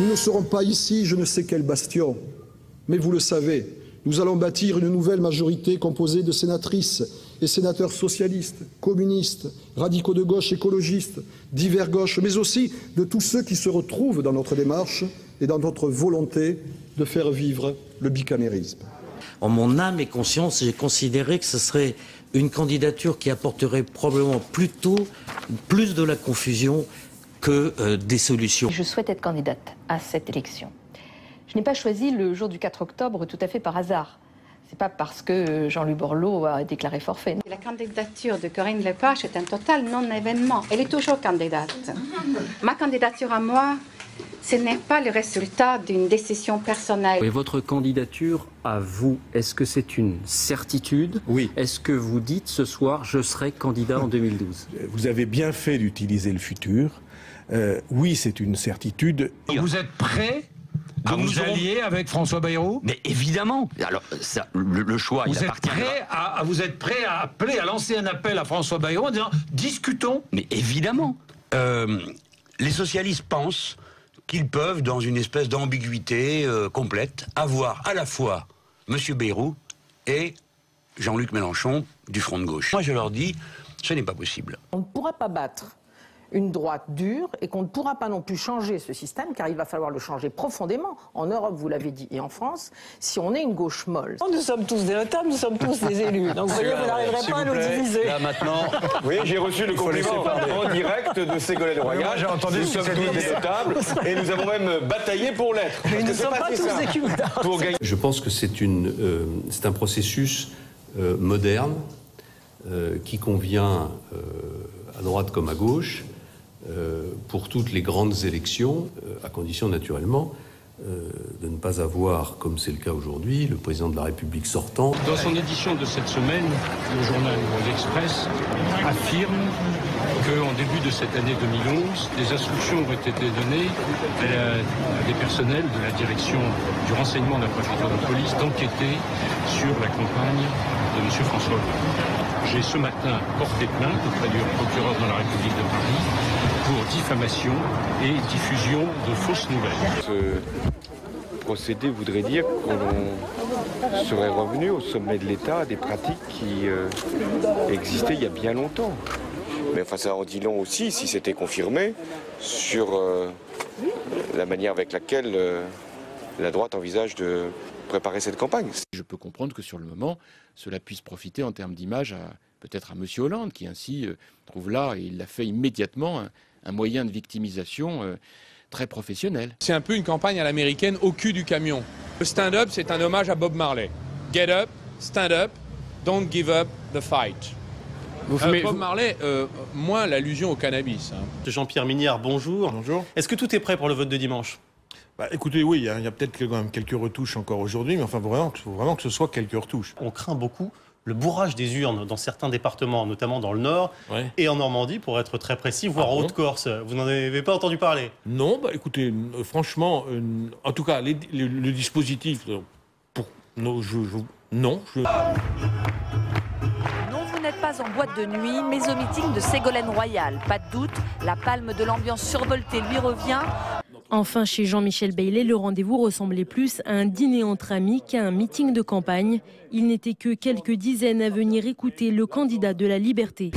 Nous ne serons pas ici je ne sais quel bastion, mais vous le savez, nous allons bâtir une nouvelle majorité composée de sénatrices et sénateurs socialistes, communistes, radicaux de gauche, écologistes, divers gauches, mais aussi de tous ceux qui se retrouvent dans notre démarche et dans notre volonté de faire vivre le bicamérisme. En mon âme et conscience, j'ai considéré que ce serait une candidature qui apporterait probablement plutôt plus de la confusion que des solutions. Je souhaite être candidate à cette élection. Je n'ai pas choisi le jour du 4 octobre tout à fait par hasard. C'est pas parce que Jean-Louis Borloo a déclaré forfait. La candidature de Corinne Lepage est un total non-événement. Elle est toujours candidate. Ma candidature à moi, ce n'est pas le résultat d'une décision personnelle. Et votre candidature à vous, est-ce que c'est une certitude? Oui. Est-ce que vous dites ce soir, je serai candidat en 2012? Vous avez bien fait d'utiliser le futur. Oui, c'est une certitude. Vous êtes prêt à vous allier avec François Bayrou? Mais évidemment. Alors, ça, le choix, il appartient. Vous êtes prêt à appeler, à lancer un appel à François Bayrou en disant discutons? Mais évidemment. Les socialistes pensent qu'ils peuvent, dans une espèce d'ambiguïté complète, avoir à la fois M. Bayrou et Jean-Luc Mélenchon du Front de gauche. Moi, je leur dis, ce n'est pas possible. On ne pourra pas battre une droite dure et qu'on ne pourra pas non plus changer ce système, car il va falloir le changer profondément, en Europe, vous l'avez dit, et en France, si on est une gauche molle. Nous sommes tous des notables, nous sommes tous des élus. Donc vous voyez, vous n'arriverez pas à nous diviser. Là maintenant, oui, j'ai reçu le compliment en direct de Ségolène Royal. J'ai entendu nous sommes tous des notables et nous avons même bataillé pour l'être. Mais nous ne sommes pas tous des cumulards. Je pense que c'est un processus moderne qui convient à droite comme à gauche, pour toutes les grandes élections, à condition naturellement de ne pas avoir, comme c'est le cas aujourd'hui, le président de la République sortant. Dans son édition de cette semaine, le journal L'Express affirme qu'en début de cette année 2011, des instructions ont été données à des personnels de la direction du renseignement de la préfecture de police d'enquêter sur la campagne de M. François Hollande. J'ai ce matin porté plainte auprès du procureur de la République de Paris pour diffamation et diffusion de fausses nouvelles. Ce procédé voudrait dire qu'on serait revenu au sommet de l'État à des pratiques qui existaient il y a bien longtemps. Mais enfin, ça en dit long aussi, si c'était confirmé, sur la manière avec laquelle la droite envisage de préparer cette campagne. Je peux comprendre que sur le moment, cela puisse profiter en termes d'image peut-être à M. Hollande, qui ainsi trouve là, et il l'a fait immédiatement, un moyen de victimisation très professionnel. C'est un peu une campagne à l'américaine au cul du camion. Le stand-up, c'est un hommage à Bob Marley. Get up, stand up, don't give up the fight. Bob Marley, moins l'allusion au cannabis. Jean-Pierre Mignard, bonjour. Bonjour. Est-ce que tout est prêt pour le vote de dimanche? Écoutez, oui, il y a peut-être quand même quelques retouches encore aujourd'hui, mais enfin, il faut vraiment que ce soit quelques retouches. On craint beaucoup le bourrage des urnes dans certains départements, notamment dans le Nord et en Normandie, pour être très précis, voire en Haute-Corse. Vous n'en avez pas entendu parler? Non, écoutez, franchement, en tout cas, le dispositif, non. Non, vous n'êtes pas en boîte de nuit, mais au meeting de Ségolène Royal. Pas de doute, la palme de l'ambiance survoltée lui revient. Enfin, chez Jean-Michel Bailey, le rendez-vous ressemblait plus à un dîner entre amis qu'à un meeting de campagne. Il n'était que quelques dizaines à venir écouter le candidat de la liberté.